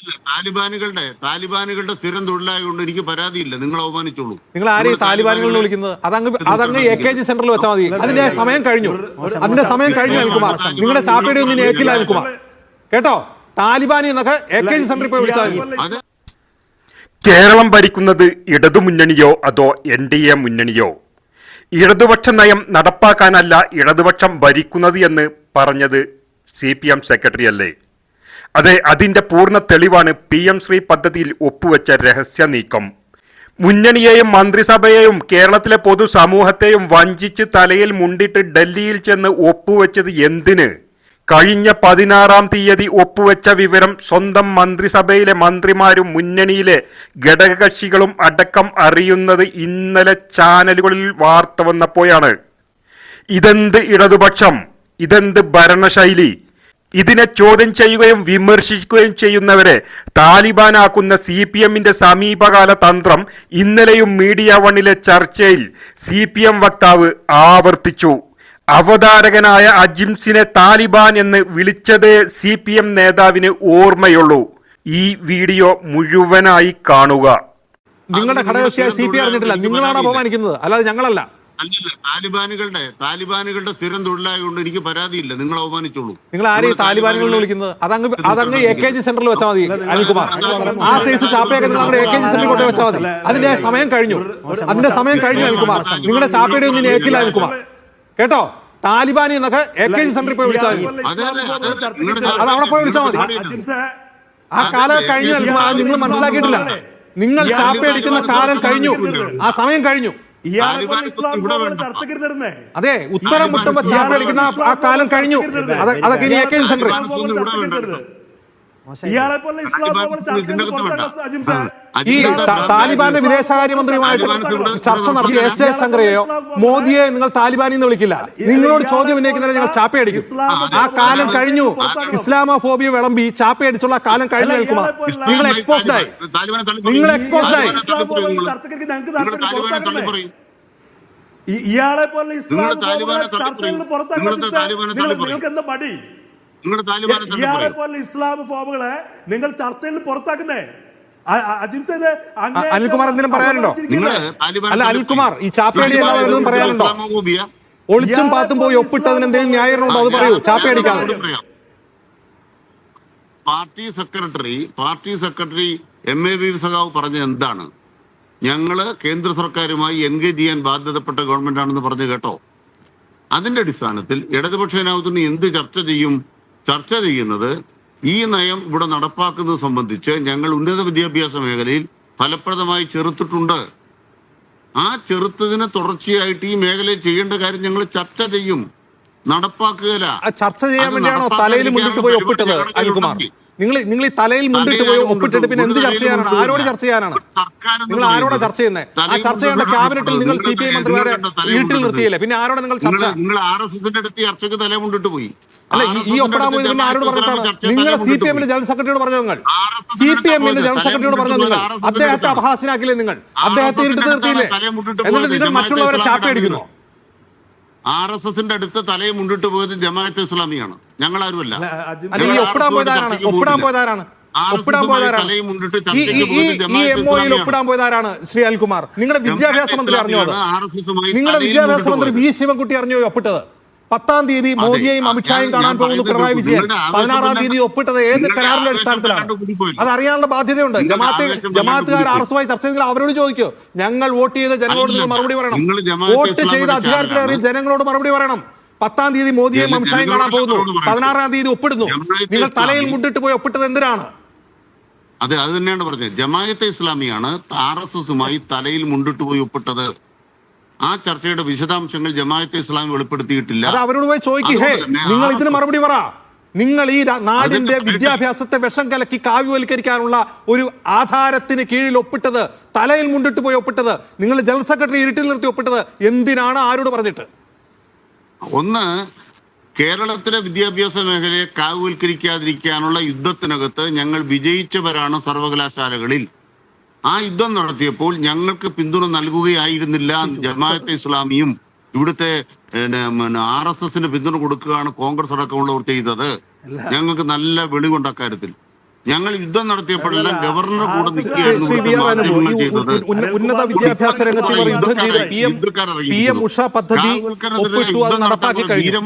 താലിബാനുകളുടെ സ്ഥിരം തൊഴിലായതുകൊണ്ട് എനിക്ക് പരാതിയില്ല. നിങ്ങൾ അവമാനിച്ചോളൂ. നിങ്ങൾ ആരെയും താലിബാനുകളെന്ന് വിളിക്കുന്നത്? അതങ്ങ് AKG സെന്ററിൽ വെച്ചാൽ മതി. അതിന്റെ സമയം കഴിഞ്ഞു. അനിൽകുമാർ. നിങ്ങളുടെ ചാപ്പയുടെ ഒന്നും ഏക്കില്ല അനിൽകുമാർ. കേട്ടോ, താലിബാനി എന്നൊക്കെ AKG സെന്ററിൽ പോയി വിളിച്ചാൽ മതി. കേരളം ഭരിക്കുന്നത് ഇടതുമുന്നണിയോ അതോ NDA മുന്നണിയോ? ഇടതുപക്ഷ നയം നടപ്പാക്കാനല്ല ഇടതുപക്ഷം ഭരിക്കുന്നത് എന്ന് പറഞ്ഞത് CPM സെക്രട്ടറി അല്ലേ? അതെ, അതിന്റെ പൂർണ്ണ തെളിവാണ് PM ശ്രീ പദ്ധതിയിൽ ഒപ്പുവെച്ച രഹസ്യ നീക്കം. മുന്നണിയെയും മന്ത്രിസഭയെയും കേരളത്തിലെ പൊതുസമൂഹത്തെയും വഞ്ചിച്ച് തലയിൽ മുണ്ടിട്ട് ഡൽഹിയിൽ ചെന്ന് ഒപ്പുവെച്ചത് എന്തിന്? കഴിഞ്ഞ 16-ാം തീയതി ഒപ്പുവെച്ച വിവരം സ്വന്തം മന്ത്രിസഭയിലെ മന്ത്രിമാരും മുന്നണിയിലെ ഘടകകക്ഷികളും അടക്കം അറിയുന്നത് ഇന്നലെ ചാനലുകളിൽ വാർത്ത വന്നപ്പോഴാണ്. ഇതെന്ത് ഇടതുപക്ഷം? ഇതെന്ത് ഭരണശൈലി? ഇതിനെ ചോദ്യം ചെയ്യുകയും വിമർശിക്കുകയും ചെയ്യുന്നവരെ താലിബാനാക്കുന്ന CPMന്റെ സമീപകാല തന്ത്രം ഇന്നലെയും മീഡിയ വണ്ണിലെ ചർച്ചയിൽ CPM വക്താവ് ആവർത്തിച്ചു. അവതാരകനായ അജിംസിനെ താലിബാൻ എന്ന് വിളിച്ചതേ CPM നേതാവിന് ഓർമ്മയുള്ളൂ. ഈ വീഡിയോ മുഴുവനായി കാണുക. നിങ്ങളുടെ ഘടകകക്ഷിയായ CPM അറിഞ്ഞിട്ടില്ല. നിങ്ങളാണ് അപമാനിക്കുന്നത്, അല്ലാതെ ഞങ്ങളല്ല. താലിബാനുകളുടെ സ്ഥിരം തൊഴിലായതുകൊണ്ട് എനിക്ക് പരാതിയില്ല. നിങ്ങൾ അവമാനിച്ചോളൂ. നിങ്ങൾ ആരെയും താലിബാനുകളെന്ന് വിളിക്കുന്നത്? അതങ്ങ് AKG സെന്ററിൽ വെച്ചാൽ മതി അനിൽകുമാർ. ആ സൈസ് ചാപ്പയൊക്കെ നിങ്ങൾ നമ്മുടെ AKG സെന്ററിൽ കൊണ്ടു വെച്ചാൽ മതി. അതിന്റെ സമയം കഴിഞ്ഞു അനിൽകുമാർ. നിങ്ങളുടെ ചാപ്പയുടെ ഒന്നും ഏക്കില്ല അനിൽകുമാർ. കേട്ടോ, താലിബാനി എന്നൊക്കെ AKG സെന്ററിൽ പോയി വിളിച്ചാൽ മതി. അത് അവിടെ പോയി വിളിച്ചാൽ മതി. ആ കാലം കഴിഞ്ഞു അനിൽകുമാർ. നിങ്ങൾ മനസ്സിലാക്കിയിട്ടില്ല. നിങ്ങൾ ചാപ്പയടിക്കുന്ന കാലം കഴിഞ്ഞു. ആ സമയം കഴിഞ്ഞു. അതെ, ഉത്തരം മുട്ടുമ്പോ ചാപ്പയടിക്കുന്ന ആ കാലം കഴിഞ്ഞു. അതൊക്കെ ഇനി AKG സെന്റർ. ഈ താലിബാന്റെ വിദേശകാര്യമന്ത്രിയുമായിട്ട് ചർച്ച നടത്തിയ S ജയശങ്കറെയോ മോദിയെ നിങ്ങൾ താലിബാനി എന്ന് വിളിക്കില്ല. നിങ്ങളോട് ചോദ്യം ഉന്നയിക്കുന്നതിന് ഞങ്ങൾ ചാപ്പയടിക്കും. ആ കാലം കഴിഞ്ഞു. ഇസ്ലാമോഫോബിയ വിളമ്പി ചാപ്പയടിച്ചുള്ള കാലം കഴിഞ്ഞു നിൽക്കുമ്പോൾ നിങ്ങൾ എക്സ്പോസ്ഡ് ആയി. ഇയാളെ പോലെ ഇസ്ലാം ചർച്ചയിൽ നിന്ന് നിങ്ങൾക്ക് എന്താ മടി? ഇയാളെ പോലെ ഇസ്ലാം ഫോമുകളെ നിങ്ങൾ ചർച്ചയിൽ പുറത്താക്കുന്നേ? അനിൽകുമാർ എന്തിനും പറയാനുണ്ടോ? അല്ല അനിൽകുമാർ, ഈ ചാപ്പയടി അല്ലാതെ പറയാനുണ്ടോ? ഒളിച്ചും പാത്തും പോയി ഒപ്പിട്ടതിന് എന്തെങ്കിലും ന്യായീകരണമുണ്ടോ? അത് പറയൂ. ചാപ്പയടിക്കാതെ. പാർട്ടി സെക്രട്ടറി MAV സഖാവ് പറഞ്ഞത് എന്താണ്? ഞങ്ങള് കേന്ദ്ര സർക്കാരുമായി എൻഗേജ് ചെയ്യാൻ ബാധ്യതപ്പെട്ട ഗവൺമെന്റ് ആണെന്ന് പറഞ്ഞു കേട്ടോ. അതിന്റെ അടിസ്ഥാനത്തിൽ ഇടതുപക്ഷ ജനാധിപത്യത്തിന് എന്ത് ചർച്ച ചെയ്യുന്നത് ഈ നയം ഇവിടെ നടപ്പാക്കുന്നത് സംബന്ധിച്ച് ഞങ്ങൾ ഉന്നത വിദ്യാഭ്യാസ മേഖലയിൽ ഫലപ്രദമായി ചെറുത്തിട്ടുണ്ട്. ആ ചെറുത്തതിന് തുടർച്ചയായിട്ട് ഈ മേഖലയിൽ ചെയ്യേണ്ട കാര്യം ഞങ്ങൾ ചർച്ച ചെയ്യും, നടപ്പാക്കുകയില്ല. ചർച്ച ചെയ്യാൻ വേണ്ടിയാണോ തലയിൽ മുന്നിട്ട് പോയി ഒപ്പിട്ടത് അനിൽകുമാർ? നിങ്ങൾ ഈ തലയിൽ മുണ്ടിട്ട് പോയി ഒപ്പിട്ടിട്ട് പിന്നെ എന്ത് ചർച്ച ചെയ്യാനാണ്? ആരോട് ചർച്ച ചെയ്യാനാണ്? നിങ്ങൾ ആരോടാ ചർച്ച ചെയ്യുന്നത്? ആ ചർച്ച ചെയ്യേണ്ട ക്യാബിനറ്റിൽ നിങ്ങൾ CPI മന്ത്രിമാരെ ഇരുട്ടിൽ നിർത്തിയില്ലേ? പിന്നെ ആരോടെ നിങ്ങൾ ചർച്ച? നിങ്ങൾ RSSന്റെ അടുത്ത് ചർച്ചയ്ക്ക് തല മുണ്ടിട്ട് പോയി. അല്ല, ഈ ഒപ്പിടാൻ പോയി പിന്നെ ആരോട് പറഞ്ഞിട്ടാണ്? നിങ്ങൾ CPMന്റെ ജനറൽ സെക്രട്ടറിയോട് പറഞ്ഞു. നിങ്ങൾ CPMന്റെ ജനറൽ സെക്രട്ടറിയോട് പറഞ്ഞു. നിങ്ങൾ അദ്ദേഹത്തെ അപഹാസ്യനാക്കില്ലേ? നിങ്ങൾ അദ്ദേഹത്തെ ഇരുട്ട് നിർത്തിയില്ലേ? എന്നിട്ട് നിങ്ങൾ മറ്റുള്ളവരെ ചാപ്പയടിക്കുന്നു. RSSന്റെ അടുത്ത് തലയെ മുണ്ടിട്ട് പോയത് ജമാഅത്തെ ഇസ്ലാമിയാണ്, ഞങ്ങളാരുമല്ല. ഈ ഒപ്പിടാൻ പോയതാരാണ്? ഈ MOUയിൽ ഒപ്പിടാൻ പോയതാരാണ്? ശ്രീ അനിൽകുമാർ, നിങ്ങളുടെ വിദ്യാഭ്യാസ മന്ത്രി അറിഞ്ഞോ? അത് നിങ്ങളുടെ വിദ്യാഭ്യാസ മന്ത്രി V ശിവൻകുട്ടി അറിഞ്ഞോ ഒപ്പിട്ടത്? 10-ാം തീയതി മോദിയെയും അമിത്ഷായും കാണാൻ പോകുന്നു പിണറായി വിജയൻ. 16-ാം തീയതി ഒപ്പിട്ടത് ഏത് കരാറിന്റെ അടിസ്ഥാനത്തിലാണ്? അത് അറിയാനുള്ള ബാധ്യതയുണ്ട്. ജമാഅത്തുകാർ RSSുമായി ചർച്ച ചെയ്തെങ്കിൽ അവരോട് ചോദിക്കൂ. ഞങ്ങൾ വോട്ട് ചെയ്ത ജനങ്ങളോട് നിങ്ങൾ മറുപടി പറയണം. വോട്ട് ചെയ്ത അധികാരത്തിലേറി ജനങ്ങളോട് മറുപടി പറയണം. 10-ാം തീയതി മോദിയെയും അമിത്ഷായും കാണാൻ പോകുന്നു, 16-ാം തീയതി ഒപ്പിടുന്നു. നിങ്ങൾ തലയിൽ മുണ്ടിട്ട് പോയി ഒപ്പിട്ടത് എന്തിനാണ്? അത് തന്നെയാണ് പറഞ്ഞത്. ജമാഅത്തെ ഇസ്ലാമിയാണ് RSSുമായി തലയിൽ മുണ്ടിട്ട് പോയി ഒപ്പിട്ടത്. ആ ചർച്ചയുടെ വിശദാംശങ്ങൾ ജമാഅത്തെ ഇസ്ലാമി വെളിപ്പെടുത്തിയിട്ടില്ല. അത് അവരോട് പോയി ചോദിക്കേ. നിങ്ങൾ ഇതിന് മറുപടി പറ. നിങ്ങൾ ഈ നാടിന്റെ വിദ്യാഭ്യാസത്തെ വിഷം കലക്കി കാവ്യവൽക്കരിക്കാനുള്ള ഒരു ആധാരത്തിന് കീഴിൽ ഒപ്പിട്ടത്, തലയിൽ മുണ്ടിട്ട് പോയി ഒപ്പിട്ടത്, നിങ്ങൾ ജനറൽ സെക്രട്ടറി ഇരുട്ടിൽ നിർത്തി ഒപ്പിട്ടത് എന്തിനാണ്? ആരോട് പറഞ്ഞിട്ട്? ഒന്ന്, കേരളത്തിലെ വിദ്യാഭ്യാസ മേഖലയെ കാവ്യവൽക്കരിക്കാതിരിക്കാനുള്ള യുദ്ധത്തിനകത്ത് ഞങ്ങൾ വിജയിച്ചവരാണ് സർവകലാശാലകളിൽ. ആ യുദ്ധം നടത്തിയപ്പോൾ ഞങ്ങൾക്ക് പിന്തുണ നൽകുകയായിരുന്നില്ല ജമാഅത്തെ ഇസ്ലാമിയും. ഇവിടുത്തെ RSSന് പിന്തുണ കൊടുക്കുകയാണ് കോൺഗ്രസ് അടക്കമുള്ളവർ ചെയ്തത്. ഞങ്ങൾക്ക് നല്ല വെളിവുണ്ട് അക്കാര്യത്തിൽ. ഞങ്ങൾ യുദ്ധം നടത്തിയപ്പോഴെല്ലാം ഗവർണർ കൂടെ ശ്രീ വി ആർ അനു, ഈ ഉന്നത വിദ്യാഭ്യാസ രംഗത്ത് ഇവർ യുദ്ധം ചെയ്ത് PM ഉഷ പദ്ധതി ഒപ്പിട്ടു, അത് നടപ്പാക്കി കഴിഞ്ഞു.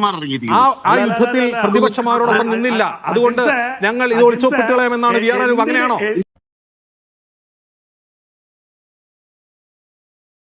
ആ യുദ്ധത്തിൽ പ്രതിപക്ഷം അവരോടൊപ്പം നിന്നില്ല. അതുകൊണ്ട് ഞങ്ങൾ ഇത് ഒളിച്ചൊപ്പിട്ട് കളയാമെന്നാണ് വി ആർ അനു. അങ്ങനെയാണോ?